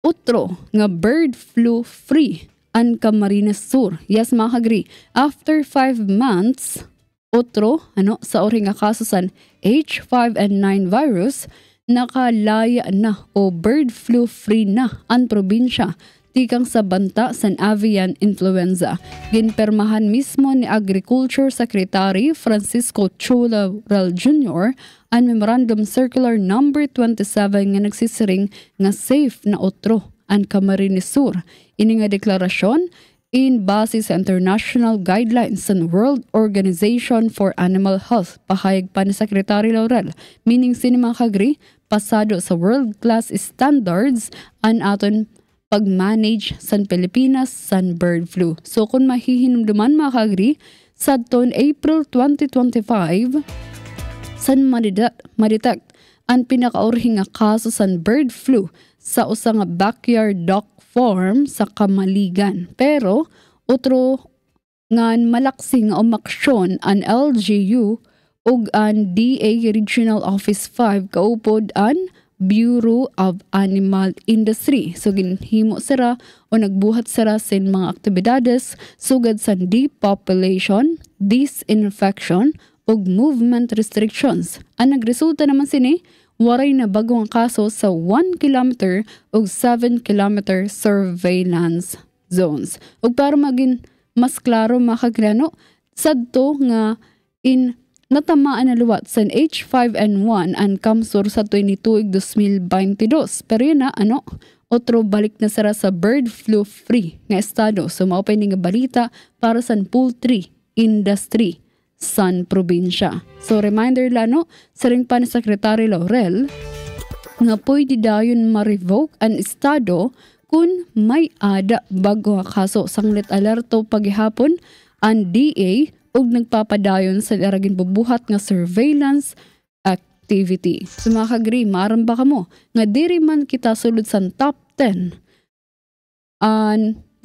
utro nga bird flu free ang Camarines Sur. Yes, mga kagri, after 5 months, utro, sa ori nga kasusan H5N9 virus, nakalaya na o bird flu free na ang probinsya tikang sa banta sa avian influenza. Ginpermahan mismo ni Agriculture Secretary Francisco Chu Laurel Jr. ang Memorandum Circular number 27 nga nagsisiring nga safe na otro ang Camarines Sur. Ini nga deklarasyon in base sa international guidelines ng World Organization for Animal Health. Pahayag pa ni Secretary Laurel, meaning sinima kagri, pasado sa world-class standards ang aton pag-manage sa Pilipinas sa bird flu. So kung mahihinumduman mga kagri, sa taon April 2025, san madetect ang pinakaurhing nga kaso sa bird flu sa usang backyard duck farm sa Kamaligan. Pero, otro ngan malaksing umaksyon an LGU ug an DA Regional Office 5 kaupod an Bureau of Animal Industry. So ginhimo sira o nagbuhat sira sin mga aktibidades sugad sa depopulation, disinfection ug movement restrictions. Ang nagresulta naman sini waray na bagong kaso sa 1 kilometer ug 7 kilometer surveillance zones. Ug para maging mas klaro makagrano, sadto nga natamaan na luwat sa H5N1 ang kamsur sa 2022. Pero yun na, otro balik na sara sa bird flu free nga estado. So maupay nga balita para sa poultry industry san probinsya. So reminder lano, sa ring pa ni Secretary Laurel, nga pwede dayon ma-revoke ang estado kung may ada bago nga kaso. Sanglit alerto paghihapon ang DA ug nagpapadayon sa iragin bubuhat nga surveillance activity. So mga kagri, maramba ka mo nga diri man kita sulod sa top 10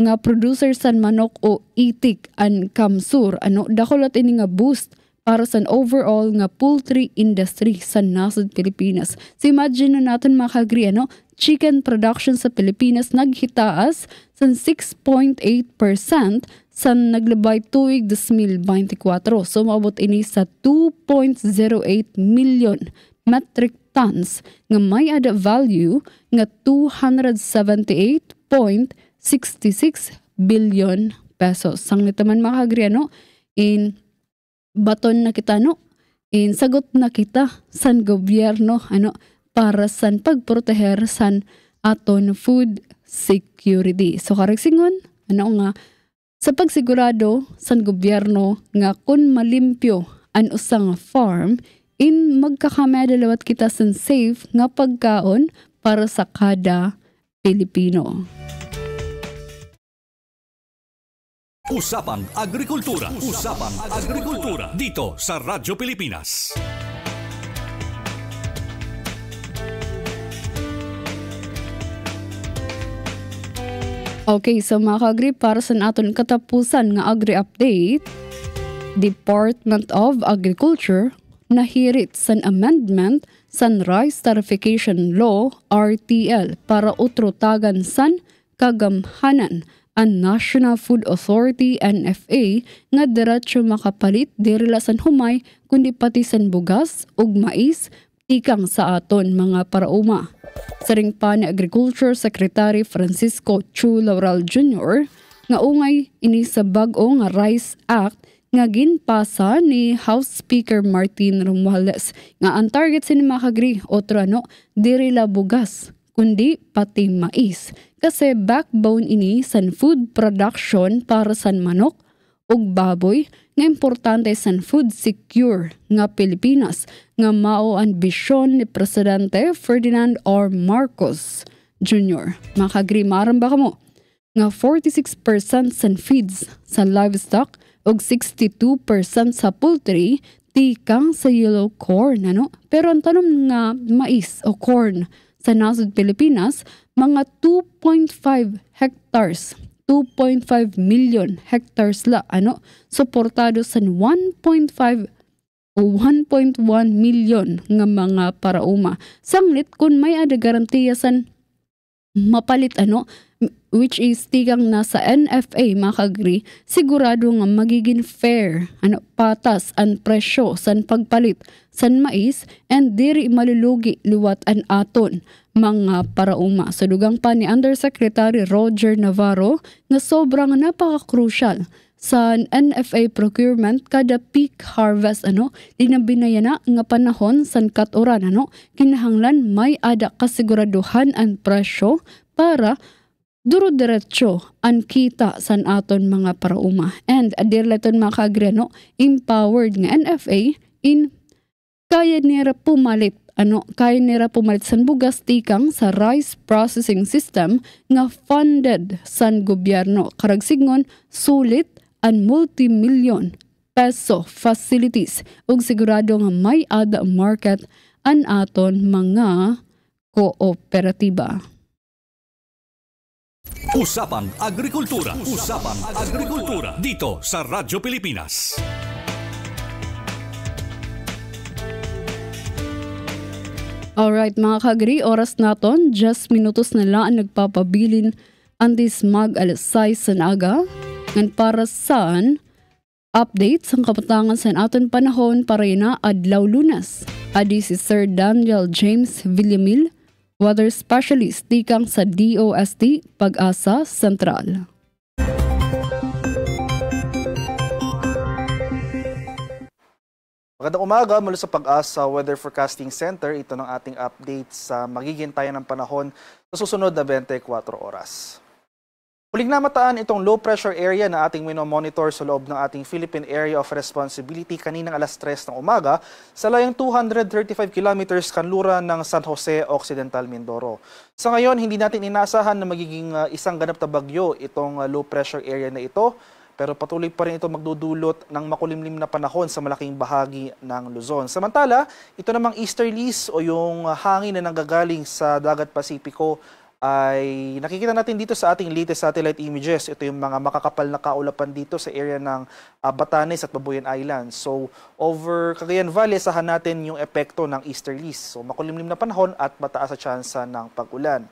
nga producer san manok o itik an kamsur, dakulat ini nga boost para sa overall nga poultry industry sa nasod Pilipinas. So imagine na natin mga kagri, chicken production sa Pilipinas naghitaas sa 6.8% sa naglabay tuig 2024. So maabot ini sa 2.08 million metric tons nga may ada value nga 278.66 billion pesos. Sanglit naman mga kagri, in baton na kita, in sagot na kita san gobyerno para san pagproteher san aton food security. So karigsingon, nga sa pagsigurado san gobyerno nga kun malimpyo an usang farm, in magkakamedalawat kita san safe nga pagkaon para sa kada Pilipino. Usapang Agrikultura. Usapang Agrikultura. Dito sa Radyo Pilipinas. Okay, so mga ka-agri, para sa aton katapusan nga agri-update, Department of Agriculture nahirit sa amendment sa Rice Tarification Law, RTL, para utrotagan san kagamhanan ang National Food Authority, NFA, nga diretso makapalit dirila san humay kundi pati san bugas ug mais tikang sa aton mga parauma. Sa ring pa ni Agriculture Secretary Francisco Chu Laurel Jr. nga ungay ini sa bag-o nga Rice Act nga ginpasa ni House Speaker Martin Romualdez nga ang target sin makagri otro dirila bugas kundi pati mais kasi backbone ini san food production para san manok ug baboy nga importante san food secure nga Pilipinas nga mao ang bisyon ni Presidente Ferdinand R. Marcos Jr. Makagri maramba ka mo nga 46% san feeds sa livestock ug 62% sa poultry tikang sa yellow corn pero ang tanom nga mais o corn sa nasod Pilipinas mga 2.5 hectares 2.5 million hectares la suportado sa 1.5 o 1.1 million nga mga parauma. Sanglit kun may ada garantiya san mapalit which is tigang nasa NFA makagri, sigurado nga magiging fair patas ang presyo san pagpalit san mais and diri malulugi liwat an aton mga parauma. Sa dugang pa ni Undersecretary Roger Navarro nga sobrang napaka-crucial sa NFA procurement kada peak harvest dinabinayana nga panahon san katuran kinahanglan may ada kasiguraduhan ang presyo para duro-diretso ang kita san aton mga parauma. And adirleton mga kaagri empowered nga NFA in kaya nira pumalit san bugas tikang sa rice processing system nga funded san gobyerno. Karagsingon sulit ang multi-million peso facilities ug sigurado nga may ada market an aton mga kooperatiba. Usapang Agrikultura. Usapang Agrikultura. Dito sa Radyo Pilipinas. Alright mga kagri, oras naton, just minutos na lang nagpapabilin antis mag-alasay sa naga. Ngan para saan update sa kapatangan sa aton panahon para na adlaw Lunas. Adi si Sir Daniel James Villamil, Weather Specialist tikang sa DOST Pag-asa Sentral. Magandang umaga mula sa Pag-asa Weather Forecasting Center. Ito ng ating update sa magiging tayo ng panahon sa susunod na 24 oras. Huling namataan itong low pressure area na ating minomonitor sa loob ng ating Philippine Area of Responsibility kaninang alas 3 ng umaga sa layang 235 kilometers kanluran ng San Jose, Occidental Mindoro. Sa ngayon, hindi natin inaasahan na magiging isang ganap na bagyo itong low pressure area na ito, pero patuloy pa rin ito magdudulot ng makulimlim na panahon sa malaking bahagi ng Luzon. Samantala, ito namang easterlies o yung hangin na nanggagaling sa Dagat Pasipiko ay nakikita natin dito sa ating latest satellite images. Ito yung mga makakapal na kaulapan dito sa area ng Batanes at Babuyan Islands. So, over Cagayan Valley, asahan natin yung epekto ng easterlies. So, makulimlim na panahon at mataas sa tsansa ng pag-ulan.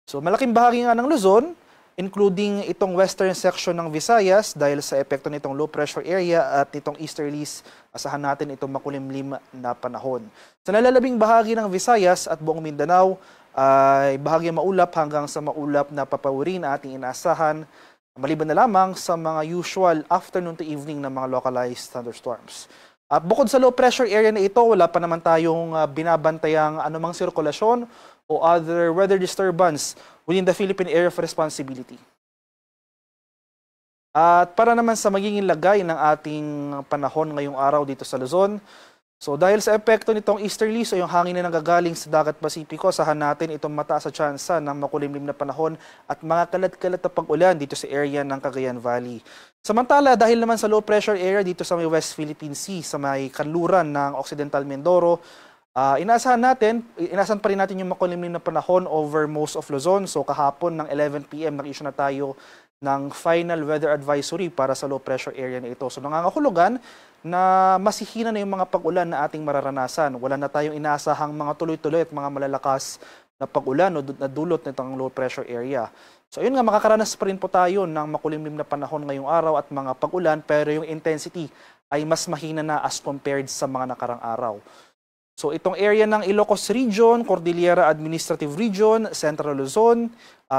So, malaking bahagi nga ng Luzon, including itong western section ng Visayas dahil sa epekto nitong low pressure area at itong easterlies, asahan natin itong makulimlim na panahon. Sa nalalabing bahagi ng Visayas at buong Mindanao, ay bahagi maulap hanggang sa maulap na papawiri na ating inaasahan, maliban na lamang sa mga usual afternoon to evening na mga localized thunderstorms. At bukod sa low pressure area na ito, wala pa naman tayong binabantayang anumang sirkulasyon o other weather disturbance within the Philippine Area of Responsibility. At para naman sa magiging lagay ng ating panahon ngayong araw dito sa Luzon, so dahil sa epekto nitong easterlies o yung hangin na nanggagaling sa Dagat Pasipiko, asahan natin itong mataas sa tsansa ng makulimlim na panahon at mga kalat-kalat na pag-ulan dito sa area ng Cagayan Valley. Samantala, dahil naman sa low pressure area dito sa may West Philippine Sea, sa may kanluran ng Occidental Mindoro, inaasahan pa rin natin yung makulimlim na panahon over most of Luzon. So kahapon ng 11 PM nag-issue na tayo ng final weather advisory para sa low pressure area na ito. So nangangahulugan na masihina na yung mga pag-ulan na ating mararanasan. Wala na tayong inaasahang mga tuloy-tuloy at mga malalakas na pag-ulan o na dulot nitong low pressure area. So ayun nga, makakaranas pa rin po tayo ng makulimlim na panahon ngayong araw at mga pag-ulan, pero yung intensity ay mas mahina na as compared sa mga nakarang araw. So itong area ng Ilocos Region, Cordillera Administrative Region, Central Luzon,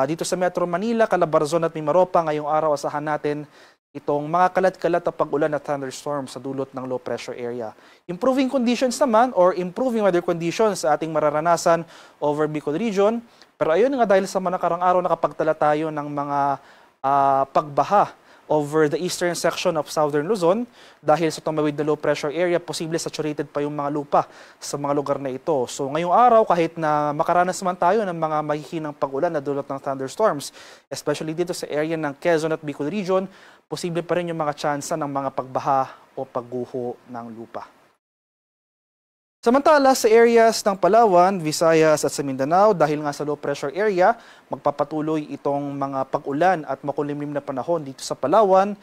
dito sa Metro Manila, Calabarzon at Mimaropa, ngayong araw asahan natin itong mga kalat-kalat na pag-ulan at thunderstorms sa dulot ng low pressure area. Improving conditions naman or improving weather conditions sa ating mararanasan over Bicol Region. Pero ayun nga, dahil sa mga nakarang araw nakapagtala tayo ng mga pagbaha over the eastern section of southern Luzon dahil sa tumawid na low pressure area, posible saturated pa yung mga lupa sa mga lugar na ito. So ngayong araw, kahit na makaranas man tayo ng mga mahihinang pag-ulan na dulot ng thunderstorms, especially dito sa area ng Quezon at Bicol Region, posible pa rin yung mga tsansa ng mga pagbaha o pagguho ng lupa. Samantala, sa areas ng Palawan, Visayas at sa Mindanao, dahil nga sa low pressure area, magpapatuloy itong mga pag-ulan at makulimlim na panahon dito sa Palawan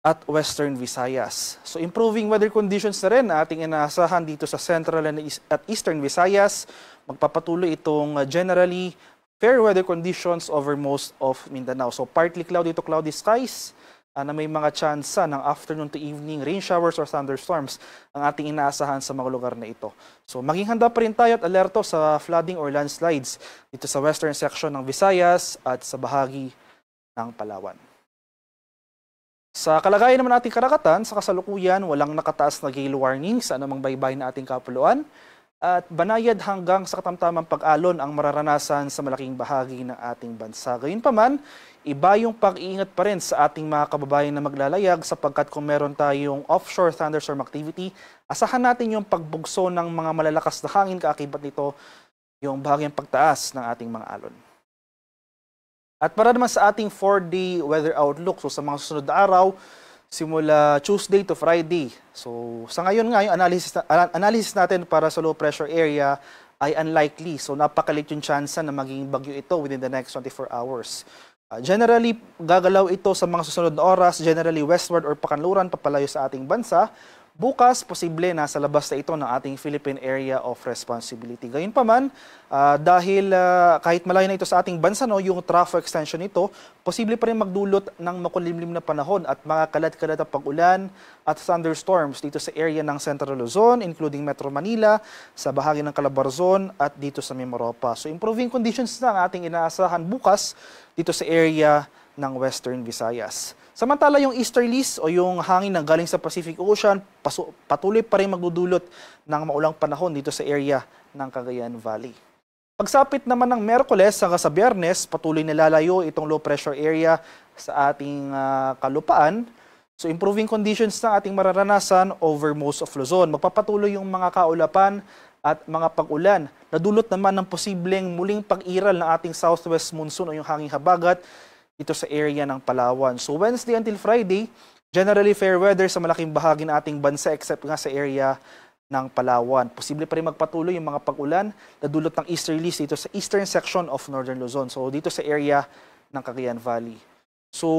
at Western Visayas. So improving weather conditions na rin na ating inaasahan dito sa Central at Eastern Visayas. Magpapatuloy itong generally fair weather conditions over most of Mindanao. So partly cloudy to cloudy skies, na may mga tsansa ng afternoon to evening rain showers or thunderstorms ang ating inaasahan sa mga lugar na ito. So maging handa pa rin tayo at alerto sa flooding or landslides dito sa western section ng Visayas at sa bahagi ng Palawan. Sa kalagayan naman ating karagatan, sa kasalukuyan, walang nakataas na gale warning sa anumang baybay na ating kapuluan at banayad hanggang sa katamtamang pag-alon ang mararanasan sa malaking bahagi ng ating bansa. Gayunpaman, iba yung pag-iingat pa rin sa ating mga kababayan na maglalayag sapagkat kung meron tayong offshore thunderstorm activity, asahan natin yung pagbugso ng mga malalakas na hangin, kaakibat nito yung bahagyang pagtaas ng ating mga alon. At para naman sa ating 4-day weather outlook, so sa mga susunod na araw, simula Tuesday to Friday. So sa ngayon nga, yung analysis natin para sa low pressure area ay unlikely. So napakalit yung chance na maging bagyo ito within the next 24 hours. Generally, gagalaw ito sa mga susunod na oras, generally westward or pakanluran papalayo sa ating bansa. Bukas, posible nasa labas na ito ng ating Philippine Area of Responsibility. Gayunpaman, dahil kahit malayo na ito sa ating bansa, yung trough extension nito, posible pa rin magdulot ng makulimlim na panahon at mga kalat-kalat na pag-ulan at thunderstorms dito sa area ng Central Luzon, including Metro Manila, sa bahagi ng Calabarzon at dito sa Mimaropa. So improving conditions na ang ating inaasahan bukas dito sa area ng Western Visayas. Samantala yung easterlies o yung hangin na galing sa Pacific Ocean patuloy pa rin magdudulot ng maulang panahon dito sa area ng Cagayan Valley. Pagsapit naman ng Miyerkules hanggang sa Biyernes, patuloy nilalayo itong low pressure area sa ating kalupaan. So improving conditions na ating mararanasan over most of Luzon. Magpapatuloy yung mga kaulapan at mga pag-ulan. Nadulot naman ng posibleng muling pag-iral ng ating southwest monsoon o yung hanging habagat dito sa area ng Palawan. So Wednesday until Friday, generally fair weather sa malaking bahagi ng ating bansa except nga sa area ng Palawan. Posible pa rin magpatuloy yung mga pag-ulan na dulot ng easterlies dito sa eastern section of Northern Luzon. So dito sa area ng Cagayan Valley. So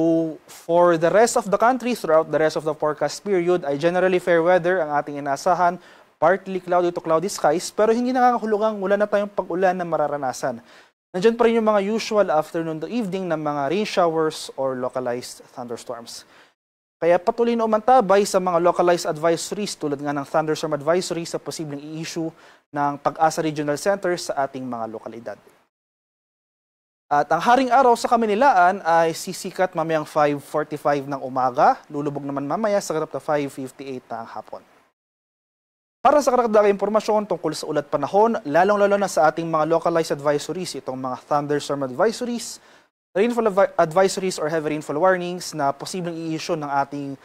for the rest of the country, throughout the rest of the forecast period, ay generally fair weather ang ating inaasahan. Partly cloudy to cloudy skies, pero hindi nakakahulugang wala na tayong pag-ulan na mararanasan. Nandiyan pa rin yung mga usual afternoon to evening na mga rain showers or localized thunderstorms. Kaya patuloy na umantabay sa mga localized advisories tulad nga ng thunderstorm advisory sa posibleng i-issue ng Pag-asa Regional Center sa ating mga lokalidad. At ang haring araw sa Kaminilaan ay sisikat mamayang 5:45 ng umaga, lulubog naman mamaya sa karap na 5:58 ng hapon. Para sa karagdagang impormasyon tungkol sa ulat panahon, lalong-lalo na sa ating mga localized advisories, itong mga thunderstorm advisories, rainfall advisories or heavy rainfall warnings na posibleng i-issue ng ating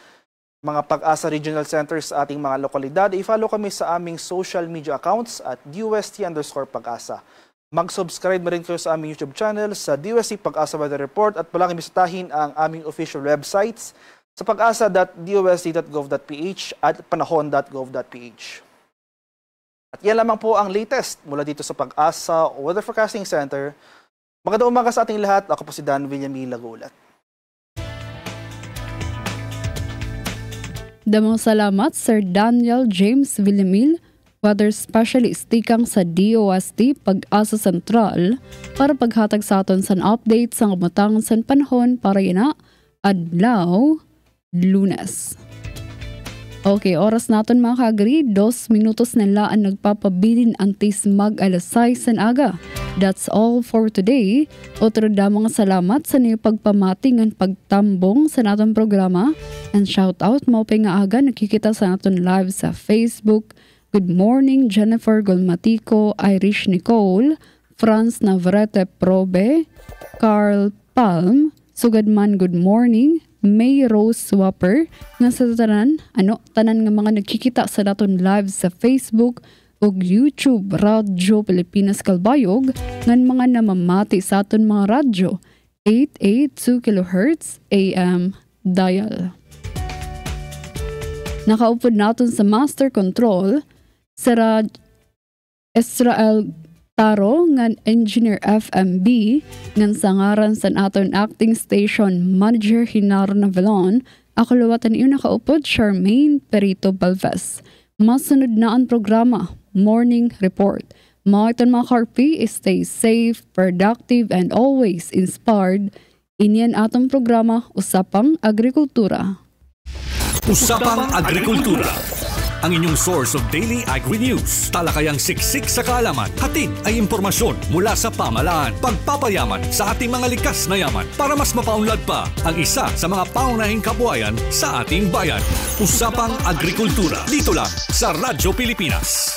mga Pag-asa Regional Centers sa ating mga lokalidad, i-follow kami sa aming social media accounts at DUST_Pag-asa. Mag-subscribe na rin kayo sa aming YouTube channel sa DUST Pag-asa Weather Report at palagi bisitahin ang aming official websites sa pag-asa.dust.gov.ph at panahon.gov.ph. At yan lamang po ang latest mula dito sa Pag-asa Weather Forecasting Center. Magandang umaga sa ating lahat. Ako po si Dan Villamil Lagulat. Damang salamat Sir Daniel James Villamil, Weather Specialist tikang sa DOST Pag-asa Sentral para paghatag sa aton sa update sa kamutangan sa panahon para yana adlaw Lunes. Okay, oras naton mga kagri, 2 minutos na laan nagpapabilin antis mag-alasay san aga. That's all for today. Otro damang salamat sa niyo pagpamating at pagtambong sa naton programa. And shout out mo pa nga aga nakikita sa naton live sa Facebook. Good morning Jennifer Golmatico, Irish Nicole, Franz Navarrete Probe, Carl Palm, Sugadman good morning, May Rose Swapper, nga sa tanan nga mga nagkikita sa naton live sa Facebook ug YouTube Radyo Pilipinas Kalbayog ngan mga namamati sa aton mga radyo 882 kHz AM dial. Nakaupod naton sa Master Control sa Israel Taro ngan Engineer FMB ngan sangaran sa aton acting station manager Hinar Navalon. Ako luwatan iyo nakaupod Charmaine Perito Balves. Masunod na ang programa Morning Report. Mga iton mga karpi, stay safe, productive and always inspired. Iniyan atong programa Usapang Agrikultura. Usapang Agrikultura, ang inyong source of daily agri-news. Talakayang siksik sa kaalaman, hatid ay impormasyon mula sa pamahalaan. Pagpapayaman sa ating mga likas na yaman para mas mapaunlad pa ang isa sa mga pangunahing kabuhayan sa ating bayan. Usapang Agrikultura, dito lang sa Radyo Pilipinas.